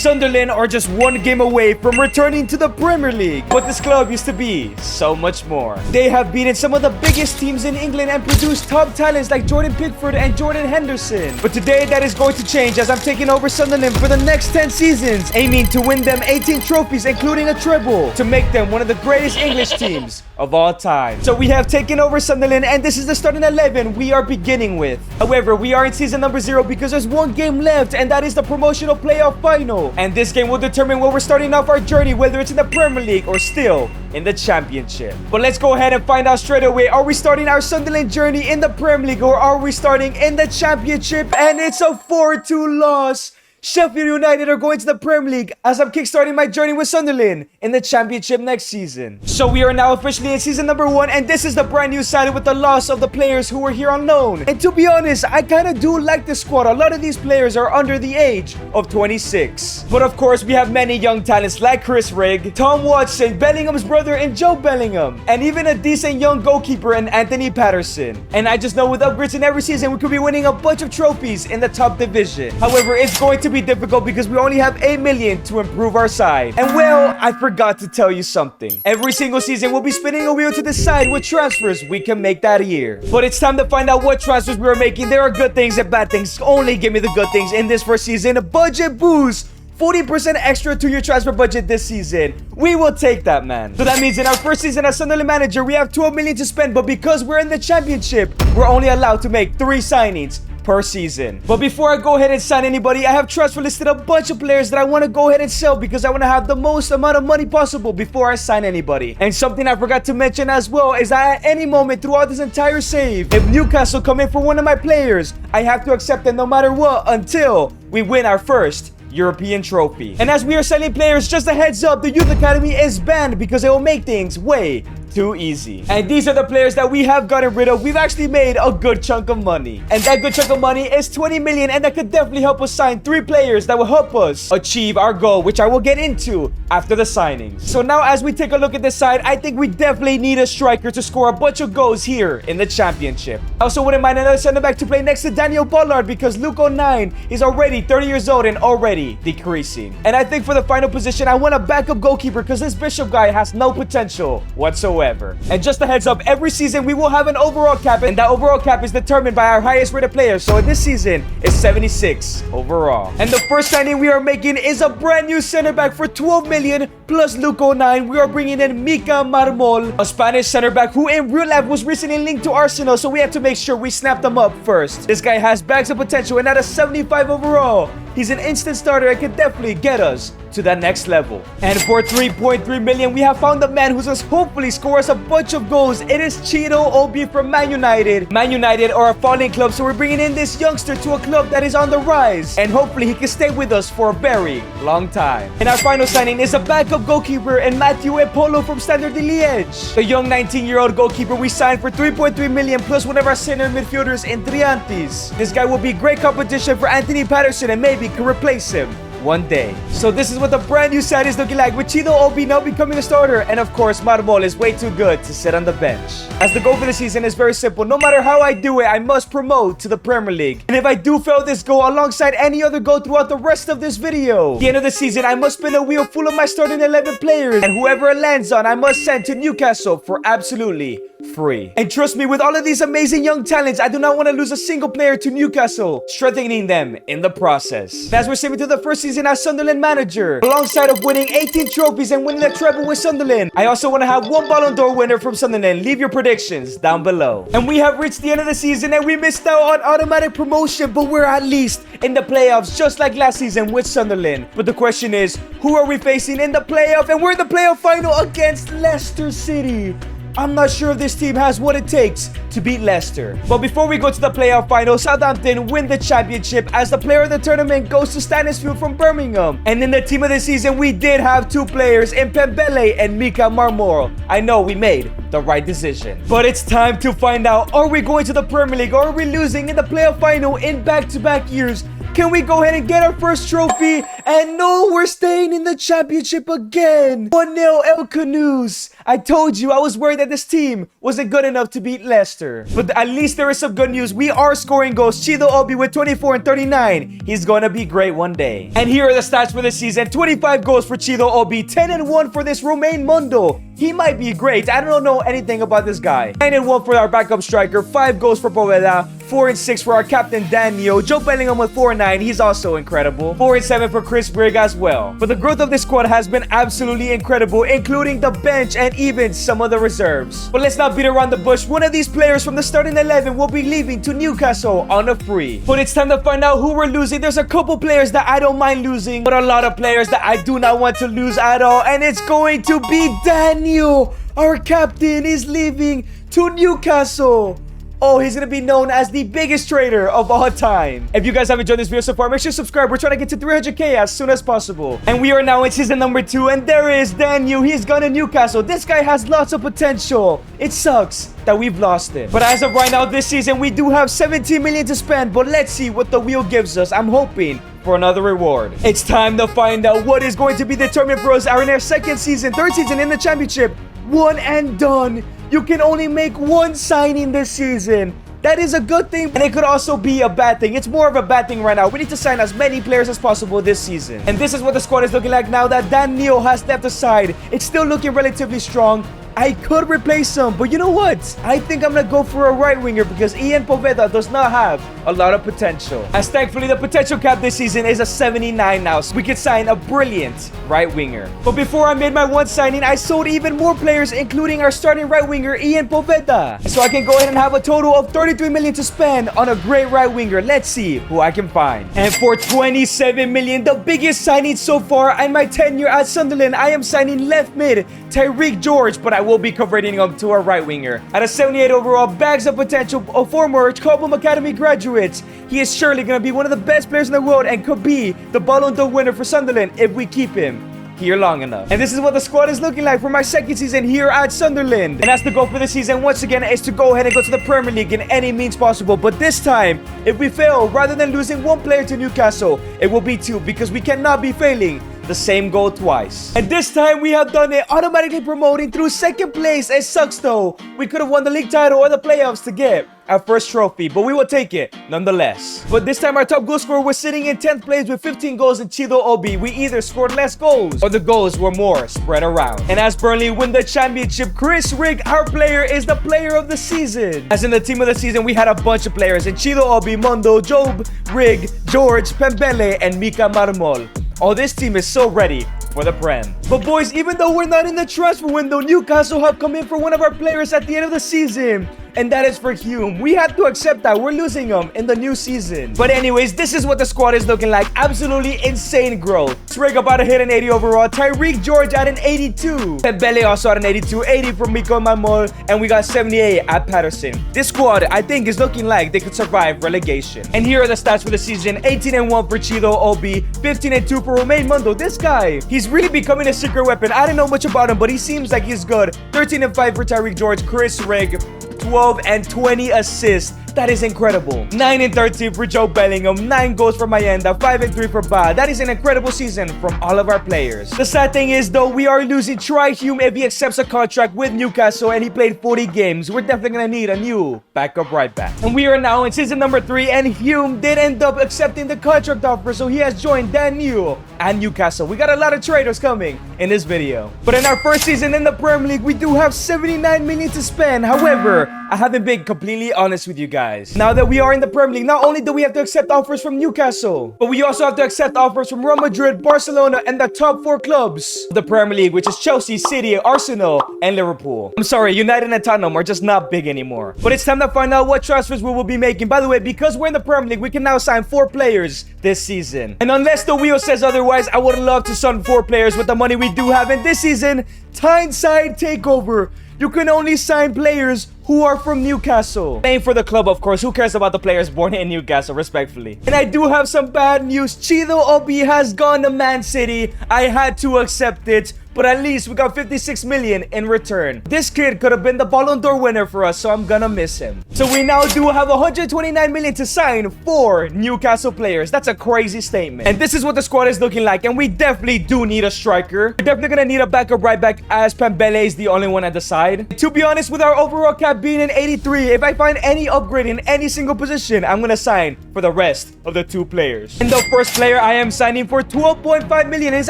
Sunderland are just one game away from returning to the Premier League. But this club used to be so much more. They have beaten some of the biggest teams in England and produced top talents like Jordan Pickford and Jordan Henderson. But today that is going to change as I'm taking over Sunderland for the next 10 seasons, aiming to win them 18 trophies including a treble to make them one of the greatest English teams of all time. So we have taken over Sunderland and this is the starting 11 we are beginning with. However, we are in season number 0 because there's one game left and that is the promotional playoff final. And this game will determine where we're starting off our journey, whether it's in the Premier League or still in the Championship. But let's go ahead and find out straight away. Are we starting our Sunderland journey in the Premier League or are we starting in the Championship? And it's a 4-2 loss. Sheffield United are going to the Premier League as I'm kickstarting my journey with Sunderland in the Championship next season. So we are now officially in season number 1 and this is the brand new side with the loss of the players who were here on loan. And to be honest, I kind of do like the squad. A lot of these players are under the age of 26. But of course, we have many young talents like Chris Rigg, Tom Watson, Bellingham's brother and Joe Bellingham, and even a decent young goalkeeper in Anthony Patterson. And I just know with upgrades in every season, we could be winning a bunch of trophies in the top division. However, it's going to be difficult because we only have 8 million to improve our side. And well, I forgot to tell you something. Every single season we'll be spinning a wheel to decide what transfers we can make that year. But it's time to find out what transfers we are making. There are good things and bad things. Only give me the good things in this first season. A budget boost. 40% extra to your transfer budget this season. We will take that, man. So that means in our first season as Sunderland manager, we have 12 million to spend. But because we're in the Championship, we're only allowed to make 3 signings per season. But before I go ahead and sign anybody, I have transfer listed a bunch of players that I want to go ahead and sell because I want to have the most amount of money possible before I sign anybody. And something I forgot to mention as well is that at any moment throughout this entire save, if Newcastle come in for one of my players, I have to accept it no matter what until we win our first European trophy. And as we are selling players, just a heads up, the Youth Academy is banned because it will make things way too easy. And these are the players that we have gotten rid of. We've actually made a good chunk of money. And that good chunk of money is 20 million and that could definitely help us sign 3 players that will help us achieve our goal, which I will get into after the signings. So now as we take a look at this side, I think we definitely need a striker to score a bunch of goals here in the Championship. I also wouldn't mind another center back to play next to Daniel Pollard because Luke 09 is already 30 years old and already decreasing. And I think for the final position, I want a backup goalkeeper because this Bishop guy has no potential whatsoever. And just a heads up, every season we will have an overall cap and that overall cap is determined by our highest rated players. So this season is 76 overall. And the first signing we are making is a brand new center back for 12 million plus Luke 09. We are bringing in Mika Marmol, a Spanish center back who in real life was recently linked to Arsenal, so we have to make sure we snap them up first. This guy has bags of potential and at a 75 overall, he's an instant starter and can definitely get us to that next level. And for 3.3 million, we have found the man who's going to hopefully score us a bunch of goals. It is Cheeto Obi from Man United. Man United are a falling club, so we're bringing in this youngster to a club that is on the rise. And hopefully he can stay with us for a very long time. And our final signing is a backup goalkeeper and Matthew Epolo from Standard de Liège. The young 19-year-old goalkeeper we signed for 3.3 million plus one of our center midfielders in Triantis. This guy will be great competition for Anthony Patterson and maybe can replace him one day. So this is what the brand new side is looking like with Chido Obi now becoming a starter, and of course Marmol is way too good to sit on the bench. As the goal for the season is very simple. No matter how I do it, I must promote to the Premier League. And if I do fail this goal alongside any other goal throughout the rest of this video, at the end of the season I must spin a wheel full of my starting 11 players, and whoever it lands on I must send to Newcastle for absolutely free. And trust me, with all of these amazing young talents, I do not want to lose a single player to Newcastle, strengthening them in the process. And as we're stepping to the first season as Sunderland manager, alongside of winning 18 trophies and winning the treble with Sunderland, I also want to have 1 Ballon d'Or winner from Sunderland. Leave your predictions down below. And we have reached the end of the season and we missed out on automatic promotion, but we're at least in the playoffs just like last season with Sunderland. But the question is, who are we facing in the playoff? And we're in the playoff final against Leicester City. I'm not sure if this team has what it takes to beat Leicester. But before we go to the playoff final, Southampton win the Championship as the player of the tournament goes to Stanisfield from Birmingham. And in the team of the season, we did have 2 players in Pembele and Mika Marmol. I know we made the right decision. But it's time to find out, are we going to the Premier League or are we losing in the playoff final in back-to-back years? Can we go ahead and get our first trophy? And no, we're staying in the championship again. 1-0 El Canoes. I told you I was worried that this team wasn't good enough to beat Leicester. But at least there is some good news. We are scoring goals. Chido Obi with 24 and 39. He's gonna be great one day. And here are the stats for this season. 25 goals for Chido Obi. 10 and 1 for this Romain Mundo. He might be great. I don't know anything about this guy. 9 and 1 for our backup striker. 5 goals for Poveda. 4 and 6 for our captain Daniel. Joe Bellingham with 4 and 9. He's also incredible. 4 and 7 for Chris Brigg as well. But the growth of this squad has been absolutely incredible, including the bench and even some of the reserves. But let's not beat around the bush. One of these players from the starting 11 will be leaving to Newcastle on a free. But it's time to find out who we're losing. There's a couple players that I don't mind losing, but a lot of players that I do not want to lose at all. And it's going to be Daniel. Our captain is leaving to Newcastle. Oh, he's gonna be known as the biggest trader of all time. If you guys have enjoyed this video so far, make sure to subscribe. We're trying to get to 300k as soon as possible. And we are now in season number 2. And there is Daniel. He's gone to Newcastle. This guy has lots of potential. It sucks that we've lost it. But as of right now, this season, we do have 17 million to spend. But let's see what the wheel gives us. I'm hoping for another reward. It's time to find out what is going to be determined for us in our second season, third season in the championship. One and done. You can only make one signing this season. That is a good thing, and it could also be a bad thing. It's more of a bad thing right now. We need to sign as many players as possible this season. And this is what the squad is looking like now that Daniel has left aside. It's still looking relatively strong. I could replace him, but you know what? I think I'm gonna go for a right winger because Ian Poveda does not have a lot of potential. As thankfully, the potential cap this season is a 79 now, so we could sign a brilliant right winger. But before I made my one signing, I sold even more players, including our starting right winger, Ian Poveda. So I can go ahead and have a total of 33 million to spend on a great right winger. Let's see who I can find. And for 27 million, the biggest signing so far in my tenure at Sunderland, I am signing left mid Tyreek George, but I will be converting him to a right winger. At a 78 overall, bags of potential, a former Cobham Academy graduate. He is surely going to be one of the best players in the world and could be the Ballon d'Or winner for Sunderland if we keep him here long enough. And this is what the squad is looking like for my second season here at Sunderland. And that's the goal for the season once again, is to go ahead and go to the Premier League in any means possible. But this time, if we fail, rather than losing one player to Newcastle, it will be 2 because we cannot be failing the same goal twice. And this time we have done it, automatically promoting through second place. It sucks though. We could have won the league title or the playoffs to get our first trophy, but we will take it nonetheless. But this time our top goal scorer was sitting in 10th place with 15 goals in Chido Obi. We either scored less goals or the goals were more spread around. And as Burnley win the championship, Chris Rigg, our player, is the player of the season. As in the team of the season, we had a bunch of players in Chido Obi, Mondo, Job, Rigg, George, Pembele, and Mika Marmol. Oh, this team is so ready for the Prem. But boys, even though we're not in the transfer window, Newcastle have come in for one of our players at the end of the season. And that is for Hume. We have to accept that. We're losing him in the new season. But anyways, this is what the squad is looking like. Absolutely insane growth. Srig about to hit an 80 overall. Tyreek George at an 82. Pembele also at an 82. 80 from Miko Mamol. And we got 78 at Patterson. This squad, I think, is looking like they could survive relegation. And here are the stats for the season. 18 and 1 for Chido Obi. 15 and 2 for Romain Mundo. This guy, he's really becoming a secret weapon. I don't know much about him, but he seems like he's good. 13 and 5 for Tyreek George. Chris Rigg. 12 and 20 assists. That is incredible. 9 and 13 for Joe Bellingham. 9 goals for Mayenda. 5 and 3 for Ba. That is an incredible season from all of our players. The sad thing is, though, we are losing Troy Hume if he accepts a contract with Newcastle and he played 40 games. We're definitely going to need a new backup right back. And we are now in season number 3, and Hume did end up accepting the contract offer, so he has joined Daniel and Newcastle. We got a lot of traders coming in this video. But in our first season in the Premier League, we do have 79 million to spend. However, I haven't been completely honest with you guys. Now that we are in the Premier League, not only do we have to accept offers from Newcastle, but we also have to accept offers from Real Madrid, Barcelona, and the top 4 clubs of the Premier League, which is Chelsea, City, Arsenal, and Liverpool. I'm sorry, United and Tottenham are just not big anymore. But it's time to find out what transfers we will be making. By the way, because we're in the Premier League, we can now sign 4 players this season. And unless the wheel says otherwise, I would love to sign 4 players with the money we do have in this season. Tyneside Takeover. You can only sign players who are from Newcastle. Playing for the club, of course. Who cares about the players born in Newcastle, respectfully? And I do have some bad news. Chido Obi has gone to Man City. I had to accept it. but at least we got 56 million in return. This kid could have been the Ballon d'Or winner for us, so I'm gonna miss him. So we now do have 129 million to sign 4 Newcastle players. That's a crazy statement. And this is what the squad is looking like, and we definitely do need a striker. We're definitely gonna need a backup right back, as Pembele is the only one at the side. To be honest, with our overall cap being in 83, if I find any upgrade in any single position, I'm gonna sign for the rest of the 2 players. And the first player I am signing for 12.5 million is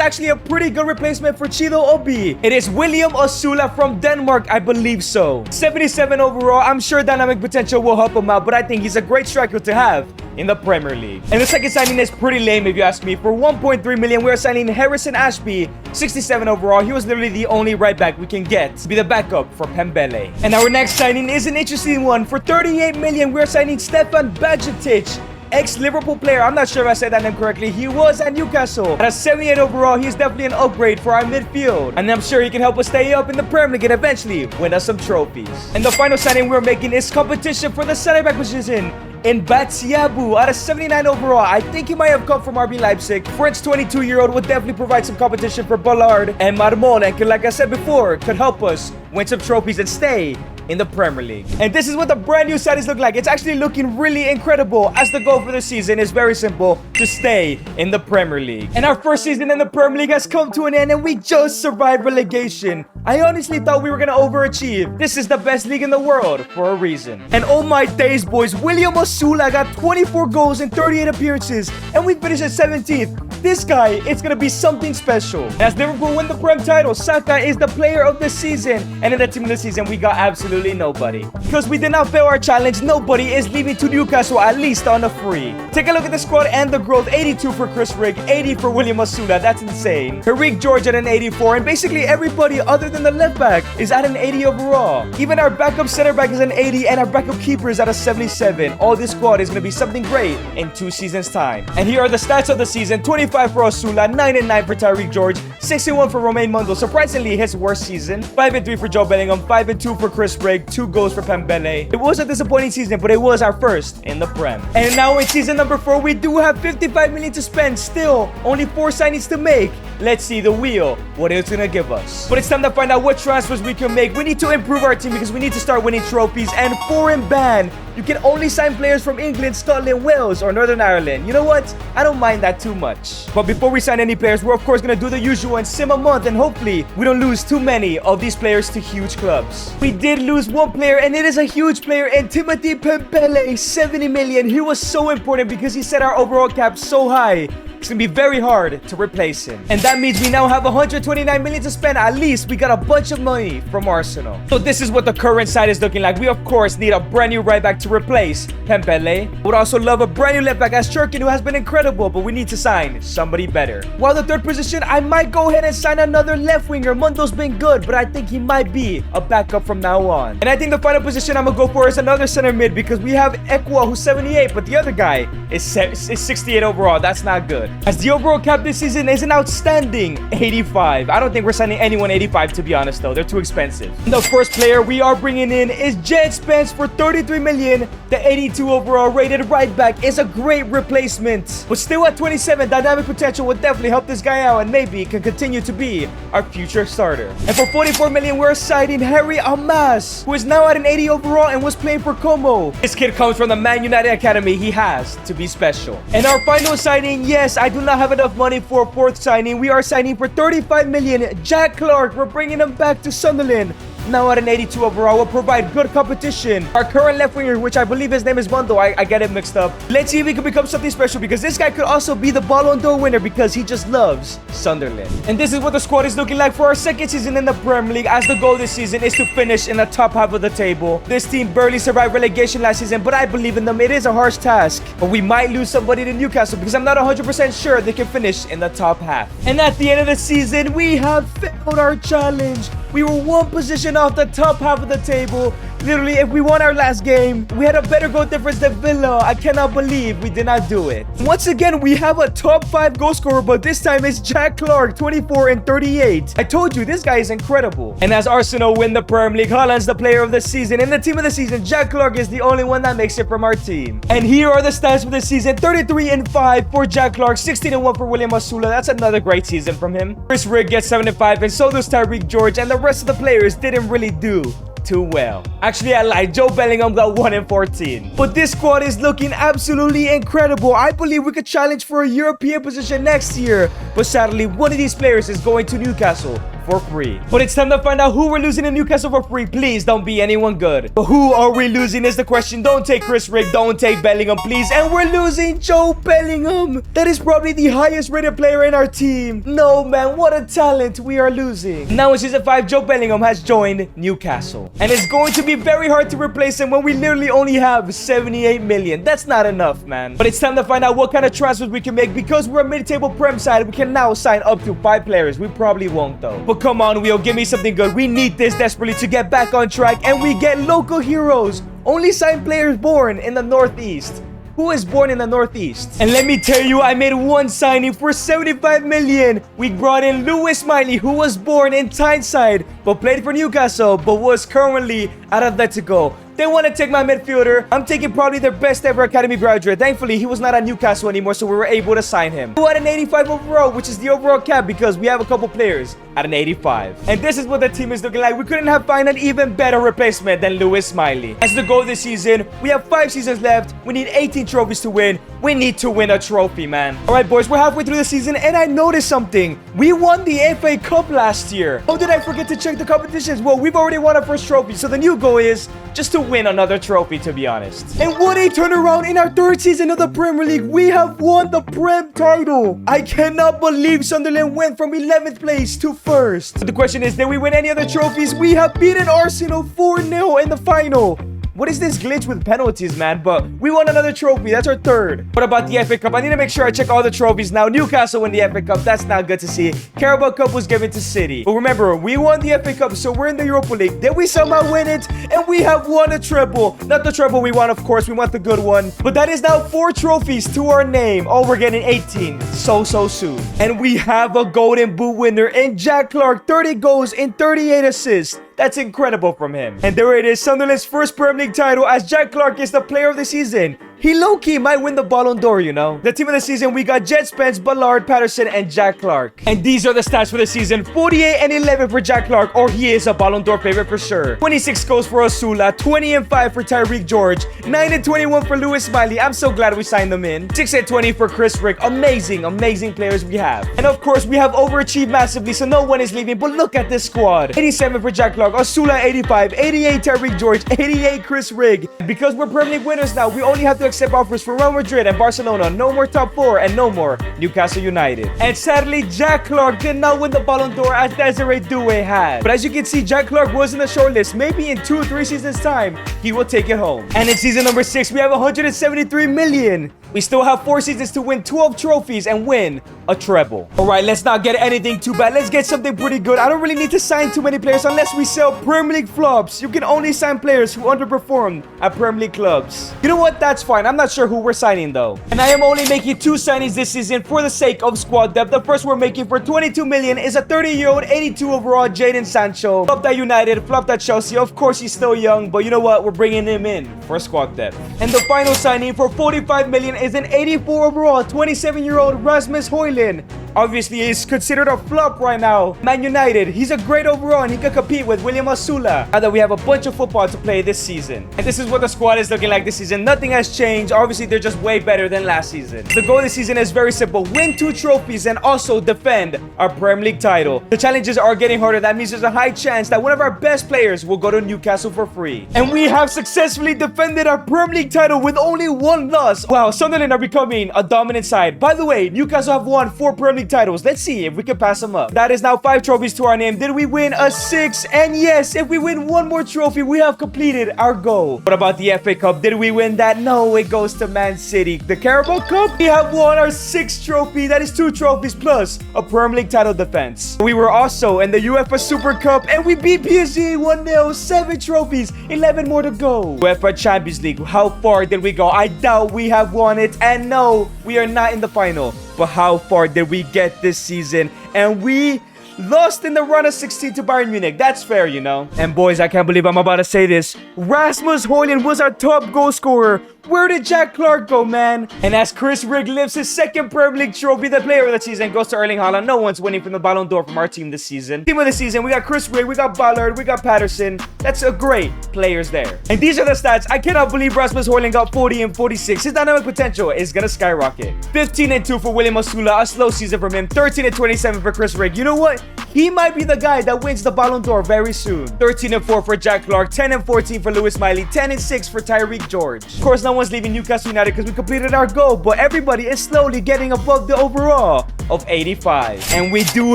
actually a pretty good replacement for Chido Obi. It is William Osula from Denmark, I believe so. 77 overall. I'm sure dynamic potential will help him out, but I think he's a great striker to have in the Premier League. And the second signing is pretty lame if you ask me. For 1.3 million, we're signing Harrison Ashby, 67 overall. He was literally the only right back we can get to be the backup for Pembele. And our next signing is an interesting one. For 38 million, we're signing Stefan Bajcetic, ex-Liverpool player. I'm not sure if I said that name correctly. He was at Newcastle. At a 78 overall, he's definitely an upgrade for our midfield. And I'm sure he can help us stay up in the Premier League and eventually win us some trophies. And the final signing we're making is competition for the center back position in Batsiabu at a 79 overall. I think he might have come from RB Leipzig. French 22-year-old would definitely provide some competition for Ballard and Marmol, and like I said before, could help us win some trophies and stay in the Premier League. And this is what the brand new side is looking like. It's actually looking really incredible, as the goal for the season is very simple: to stay in the Premier League. And our first season in the Premier League has come to an end, and we just survived relegation. I honestly thought we were gonna overachieve. This is the best league in the world for a reason. And oh my days, boys, William Osula got 24 goals in 38 appearances, and we finished at 17th. This guy, it's gonna be something special. As Liverpool win the Prem title, Saka is the player of the season, and in the team of the season, we got absolutely nobody. Because we did not fail our challenge, nobody is leaving to Newcastle, at least on a free. Take a look at the squad and the growth. 82 for Chris Rigg, 80 for William Osula. That's insane. Tariq George at an 84, and basically everybody other than the left back is at an 80 overall. Even our backup center back is an 80, and our backup keeper is at a 77. All this squad is going to be something great in 2 seasons time. And here are the stats of the season: 25 for Osula, 9-9 for Tariq George, 61 for Romain Mundo, surprisingly his worst season, 5-3 for Joe Bellingham, 5-2 for Chris Rigg, 2 goals for Pembele. It was a disappointing season, but it was our first in the Prem. And now in season number 4, we do have 55 million to spend. Still, only 4 signings to make. Let's see the wheel, what it's gonna give us. But it's time to find out what transfers we can make. We need to improve our team because we need to start winning trophies. And foreign ban, you can only sign players from England, Scotland, Wales, or Northern Ireland. You know what? I don't mind that too much. But before we sign any players, we're of course gonna do the usual and sim a month, and hopefully we don't lose too many of these players to huge clubs. We did lose one player, and it is a huge player in Timothy Pembele, 70 million. He was so important because he set our overall cap so high. It's gonna be very hard to replace him. And that means we now have 129 million to spend. At least we got a bunch of money from Arsenal. So this is what the current side is looking like. We of course need a brand new right back to replace Pembele. Would also love a brand new left back as Churkin, who has been incredible, but we need to sign somebody better. While the third position, I might go ahead and sign another left winger. Mundo's been good, but I think he might be a backup from now on. And I think the final position I'm gonna go for is another center mid, because we have Ekwa, who's 78, but the other guy is 68 overall. That's not good. As the overall cap this season is an outstanding 85. I don't think we're signing anyone 85, to be honest, though. They're too expensive. And the first player we are bringing in is Jed Spence for 33 million. The 82 overall rated right back is a great replacement. But still at 27, dynamic potential will definitely help this guy out and maybe can continue to be our future starter. And for 44 million, we're signing Harry Amas, who is now at an 80 overall and was playing for Como. This kid comes from the Man United Academy. He has to be special. And our final signing, yes, I do not have enough money for a 4th signing. We are signing for 35 million. Jack Clark, we're bringing him back to Sunderland. Now at an 82 overall, will provide good competition. Our current left winger, which I believe his name is Mundo, I get it mixed up. Let's see if he can become something special, because this guy could also be the Ballon d'Or winner because he just loves Sunderland. And this is what the squad is looking like for our second season in the Premier League, as the goal this season is to finish in the top half of the table. This team barely survived relegation last season, but I believe in them. It is a harsh task, but we might lose somebody to Newcastle because I'm not 100% sure they can finish in the top half. And at the end of the season, we have failed our challenge. We were 1 position off the top half of the table. Literally, if we won our last game, we had a better goal difference than Villa. I cannot believe we did not do it. Once again, we have a top 5 goal scorer, but this time it's Jack Clark, 24 and 38. I told you, this guy is incredible. And as Arsenal win the Premier League, Haaland's the player of the season. In the team of the season, Jack Clark is the only one that makes it from our team. And here are the stats for the season. 33 and 5 for Jack Clark, 16 and 1 for William Osula. That's another great season from him. Chris Rigg gets 7 and 5, and so does Tyreek George, and the rest of the players didn't really do too well. Actually, I lied. Joe Bellingham got 1 and 14. But this squad is looking absolutely incredible. I believe we could challenge for a European position next year. But sadly, one of these players is going to Newcastle for free. But it's time to find out who we're losing in Newcastle for free. Please don't be anyone good. But who are we losing is the question. Don't take Chris Rigg. Don't take Bellingham, please. And we're losing Joe Bellingham. That is probably the highest rated player in our team. No, man. What a talent we are losing. Now in Season 5, Joe Bellingham has joined Newcastle. And it's going to be very hard to replace him when we literally only have 78 million. That's not enough, man. But it's time to find out what kind of transfers we can make. Because we're a mid-table Prem side, we can now sign up to 5 players. We probably won't, though. But come on, Wheel, give me something good. We need this desperately to get back on track, and we get local heroes. Only sign players born in the Northeast. Who is born in the Northeast? And let me tell you, I made one signing for 75 million. We brought in Lewis Miley, who was born in Tyneside, but played for Newcastle, but was currently at Atletico. They want to take my midfielder. I'm taking probably their best ever academy graduate. Thankfully, he was not at Newcastle anymore, so we were able to sign him. Who had an 85 overall, which is the overall cap because we have a couple players at an 85. And this is what the team is looking like. We couldn't have found an even better replacement than Lewis Miley. As the goal this season, we have 5 seasons left. We need 18 trophies to win. We need to win a trophy, man. All right, boys, we're halfway through the season, and I noticed something. We won the FA Cup last year. How did I forget to check the competitions? Well, we've already won our first trophy, so the new goal is just to win another trophy, to be honest. And what a turnaround in our 3rd season of the Premier League. We have won the Prem title. I cannot believe Sunderland went from 11th place to 1st. But the question is, did we win any other trophies? We have beaten Arsenal 4-0 in the final. What is this glitch with penalties, man? But we won another trophy. That's our 3rd. What about the FA Cup? I need to make sure I check all the trophies now. Newcastle won the FA Cup. That's not good to see. Carabao Cup was given to City. But remember, we won the FA Cup, so we're in the Europa League. Then we somehow win it, and we have won a treble. Not the treble we want, of course. We want the good one. But that is now 4 trophies to our name. Oh, we're getting 18 so soon. And we have a Golden Boot winner in Jack Clark. 30 goals and 38 assists. That's incredible from him. And there it is, Sunderland's first Premier League title as Jack Clark is the player of the season. He low-key might win the Ballon d'Or, you know. The team of the season, we got Jet Spence, Ballard, Patterson, and Jack Clark. And these are the stats for the season. 48 and 11 for Jack Clark, or he is a Ballon d'Or favorite for sure. 26 goals for Osula, 20 and 5 for Tyreek George, 9 and 21 for Lewis Miley. I'm so glad we signed them in. 6 and 20 for Chris Rigg. Amazing players we have. And of course, we have overachieved massively, so no one is leaving. But look at this squad. 87 for Jack Clark, Osula 85, 88 Tyreek George, 88 Chris Rigg. Because we're Premier League winners now, we only have to accept offers for Real Madrid and Barcelona. No more top 4 and no more Newcastle United. And sadly, Jack Clark did not win the Ballon d'Or as Desiree Doué had. But as you can see, Jack Clark was in the shortlist. Maybe in 2 or 3 seasons time, he will take it home. And in season number 6, we have 173 million. We still have 4 seasons to win 12 trophies and win a treble. Alright, let's not get anything too bad. Let's get something pretty good. I don't really need to sign too many players unless we sell Premier League flops. You can only sign players who underperformed at Premier League clubs. You know what? That's fine. I'm not sure who we're signing though. And I am only making 2 signings this season for the sake of squad depth. The first we're making for 22 million is a 30-year-old 82 overall Jadon Sancho. Flopped at United, flopped at Chelsea. Of course, he's still young, but you know what? We're bringing him in for squad depth. And the final signing for 45 million is an 84 overall 27-year-old Rasmus Højlund. Obviously, he's considered a flop right now. Man United, he's a great overall and he can compete with William Osula. Now that we have a bunch of football to play this season. And this is what the squad is looking like this season. Nothing has changed. Obviously, they're just way better than last season. The goal this season is very simple. Win 2 trophies and also defend our Premier League title. The challenges are getting harder. That means there's a high chance that one of our best players will go to Newcastle for free. And we have successfully defended our Premier League title with only 1 loss. Wow, Sunderland are becoming a dominant side. By the way, Newcastle have won 4 Premier League League titles. Let's see if we can pass them up. That is now 5 trophies to our name. Did we win a 6? And yes, if we win one more trophy, we have completed our goal. What about the FA Cup? Did we win that? No, it goes to Man City. The Carabao Cup? We have won our 6th trophy. That is 2 trophies plus a Premier League title defense. We were also in the UEFA Super Cup and we beat PSG 1-0. 7 trophies, 11 more to go. UEFA Champions League, how far did we go? I doubt we have won it. And no, we are not in the final. But how far did we get this season? And we lost in the round of 16 to Bayern Munich. That's fair, you know. And boys, I can't believe I'm about to say this. Rasmus Højlund was our top goal scorer. Where did Jack Clark go, man? And as Chris Rigg lifts his 2nd Premier League trophy, the player of the season goes to Erling Haaland. No one's winning from the Ballon d'Or from our team this season. Team of the season, we got Chris Rigg, we got Ballard, we got Patterson. That's a great players there. And these are the stats. I cannot believe Rasmus Højlund got 40 and 46. His dynamic potential is gonna skyrocket. 15 and 2 for William Osula, a slow season from him. 13 and 27 for Chris Rigg. You know what? He might be the guy that wins the Ballon d'Or very soon. 13 and 4 for Jack Clark, 10 and 14 for Lewis Miley, 10 and 6 for Tyreek George. Of course, no one's leaving Newcastle United because we completed our goal, but everybody is slowly getting above the overall of 85. And we do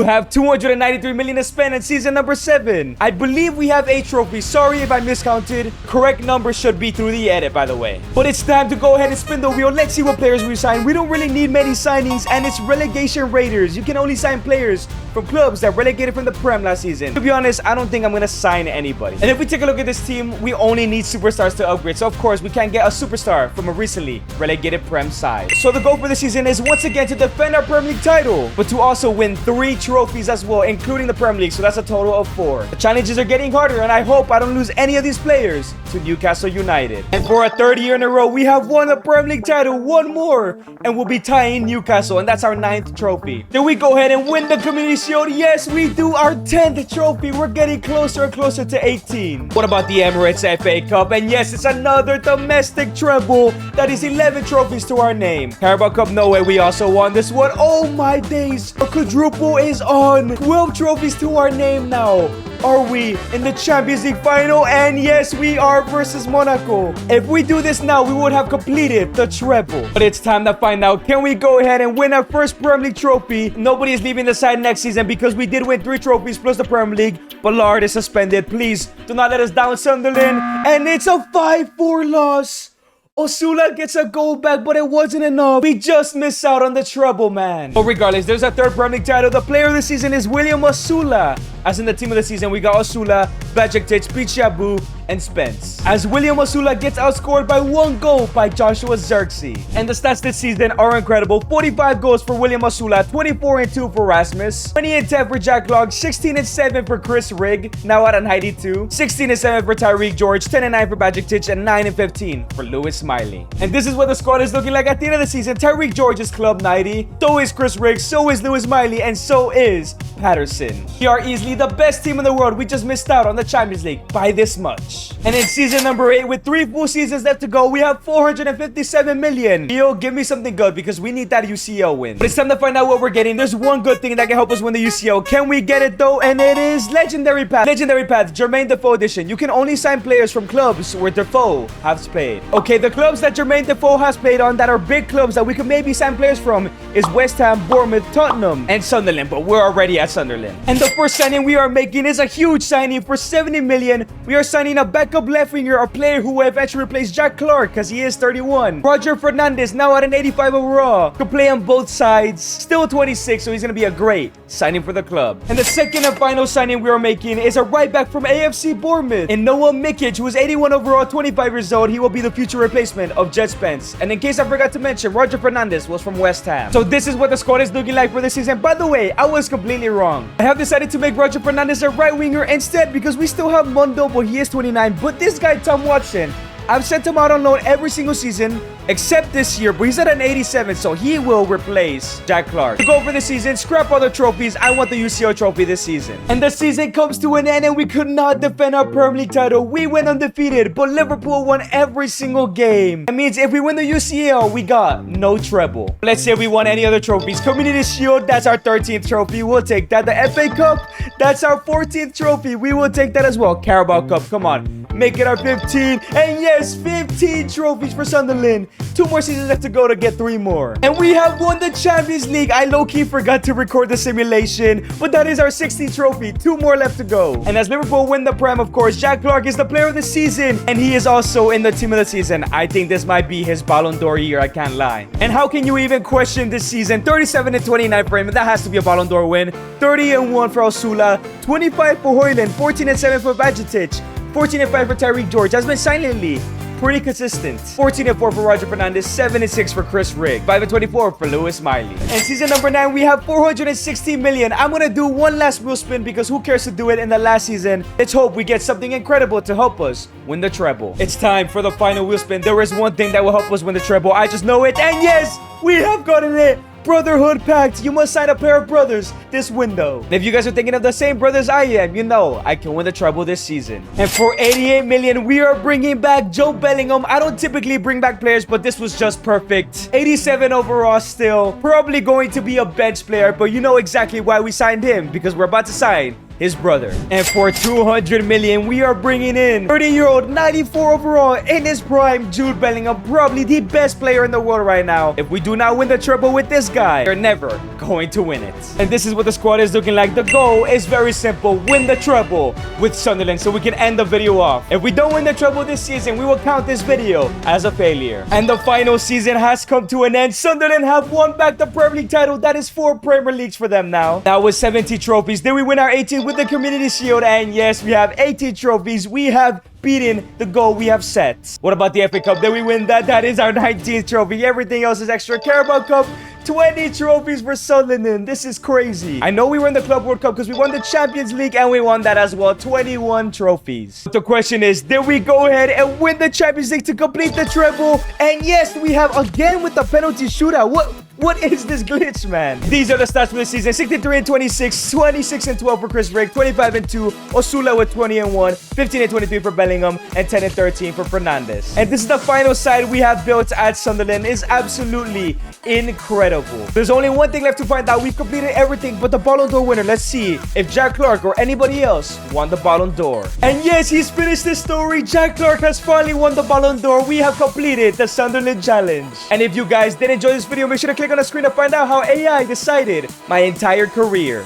have 293 million to spend in season number 7. I believe we have 8 trophies. Sorry if I miscounted. Correct number should be through the edit, by the way. But it's time to go ahead and spin the wheel. Let's see what players we sign. We don't really need many signings, and it's relegation raiders. You can only sign players from clubs that relegated from the Prem last season. To be honest, I don't think I'm gonna sign anybody. And if we take a look at this team, we only need superstars to upgrade. So of course, we can't get a superstar from a recently relegated Prem side. So the goal for the season is once again to defend our Premier League title, but to also win 3 trophies as well, including the Premier League. So that's a total of 4. The challenges are getting harder, and I hope I don't lose any of these players to Newcastle United. And for a 3rd year in a row, we have won the Premier League title, 1 more, and we'll be tying Newcastle, and that's our 9th trophy. Then we go ahead and win the Community Shield. Yes, we do our 10th trophy. We're getting closer and closer to 18. What about the Emirates FA Cup? And yes, it's another domestic treble. That is 11 trophies to our name. Carabao Cup, no way. We also won this one. Oh my days. A quadruple is on. 12 trophies to our name now. Are we in the Champions League final? And yes, we are versus Monaco. If we do this now, we would have completed the treble. But it's time to find out. Can we go ahead and win our first Premier League trophy? Nobody is leaving the side next season because we did win 3 trophies plus the Premier League. Ballard is suspended. Please do not let us down, Sunderland. And it's a 5-4 loss. Osula gets a goal back, but it wasn't enough. We just missed out on the treble, man. But regardless, there's a 3rd Premier League title. The player of the season is William Osula. As in the team of the season, we got Osula, Bajiktic, Pichabu, and Spence. As William Osula gets outscored by 1 goal by Joshua Zirkzee. And the stats this season are incredible. 45 goals for William Osula, 24 and 2 for Rasmus, 20 and 10 for Jack Clark, 16 and 7 for Chris Rigg, now at a 92, 16 and 7 for Tyreek George, 10 and 9 for Bajiktic, and 9 and 15 for Lewis Miley. And this is what the squad is looking like at the end of the season. Tyreek George is club 90, so is Chris Rigg, so is Lewis Miley, and so is Patterson. We are easily the best team in the world. We just missed out on the Champions League by this much. And in season number 8, with 3 full seasons left to go, we have 457 million. Yo, give me something good because we need that UCL win. But it's time to find out what we're getting. There's one good thing that can help us win the UCL. Can we get it though? And it is Legendary Path. Legendary Path, Jermaine Defoe edition. You can only sign players from clubs where Defoe has played. Okay, the clubs that Jermaine Defoe has played on that are big clubs that we can maybe sign players from is West Ham, Bournemouth, Tottenham, and Sunderland. But we're already at Sunderland. And the first signing we are making is a huge signing for 70 million. We are signing a backup left winger, a player who will eventually replace Jack Clark because he is 31. Roger Fernandez, now at an 85 overall, can play on both sides. Still 26, so he's going to be a great signing for the club. And the second and final signing we are making is a right back from AFC Bournemouth. And Noah Mikic, who is 81 overall, 25 years old. He will be the future replacement of Jet Spence. And in case I forgot to mention, Roger Fernandez was from West Ham. So this is what the squad is looking like for this season. By the way, I was completely wrong. I have decided to make Roger Fernandez a right winger instead because we still have Mondo, but he is 29. But this guy, Tom Watson, I've sent him out on loan every single season except this year, but he's at an 87, so he will replace Jack Clark. To go for the season, scrap other trophies. I want the UCL trophy this season. And the season comes to an end and we could not defend our Premier League title. We went undefeated, but Liverpool won every single game. That means if we win the UCL, we got no treble. Let's say we won any other trophies. Community Shield, that's our 13th trophy. We'll take that. The FA Cup, that's our 14th trophy. We will take that as well. Carabao Cup, come on. make it our 15. And yes, 15 trophies for Sunderland. 2 more seasons left to go to get 3 more. And we have won the Champions League. I low-key forgot to record the simulation, but that is our 16th trophy. 2 more left to go. And as Liverpool win the Prem, of course, Jack Clark is the player of the season, and he is also in the team of the season. I think this might be his Ballon d'Or year, I can't lie. And how can you even question this season? 37 and 29 for him, that has to be a Ballon d'Or win. 30 and 1 for Osula, 25 for Højlund, 14 and 7 for Bajetic, 14 and 5 for Tyreek George. Has been silently pretty consistent. 14 and 4 for Roger Fernandez, 7 and 6 for Chris Rigg, 5 and 24 for Lewis Miley. And season number 9, we have 460 million. I'm gonna do one last wheel spin because who cares to do it in the last season? Let's hope we get something incredible to help us win the treble. It's time for the final wheel spin. There is one thing that will help us win the treble. I just know it. And yes, we have gotten it. Brotherhood Pact. You must sign a pair of brothers this window. And if you guys are thinking of the same brothers I am, you know I can win the treble this season. And for 88 million, we are bringing back Joe Bellingham. I don't typically bring back players, but this was just perfect. 87 overall still. Probably going to be a bench player, but you know exactly why we signed him, because we're about to sign his brother. And for 200 million, we are bringing in 30-year-old, 94 overall, in his prime, Jude Bellingham, probably the best player in the world right now. If we do not win the treble with this guy, we're never going to win it. And this is what the squad is looking like. The goal is very simple: win the treble with Sunderland so we can end the video off. If we don't win the treble this season, we will count this video as a failure. And the final season has come to an end. Sunderland have won back the Premier League title. That is 4 Premier Leagues for them now. That was 70 trophies. Then we win our 18th with the Community Shield, and yes, we have 18 trophies. We have beaten the goal we have set. What about the FA Cup? Then we win that. That is our 19th trophy. Everything else is extra. Carabao Cup, 20 trophies for Sunderland. This is crazy. I know we were in the Club World Cup because we won the Champions League and we won that as well. 21 trophies. But the question is, did we go ahead and win the Champions League to complete the treble? And yes, we have again with the penalty shootout. What is this glitch, man? These are the stats for the season. 63 and 26, 26 and 12 for Chris Rigg, 25 and 2, Osula with 20 and 1, 15 and 23 for Bellingham, and 10 and 13 for Fernandez. And this is the final side we have built at Sunderland. It's absolutely incredible. There's only one thing left to find out. We've completed everything but the Ballon d'Or winner. Let's see if Jack Clark or anybody else won the Ballon d'Or. And yes, he's finished the story. Jack Clark has finally won the Ballon d'Or. We have completed the Sunderland Challenge. And if you guys did enjoy this video, make sure to click on the screen to find out how AI decided my entire career.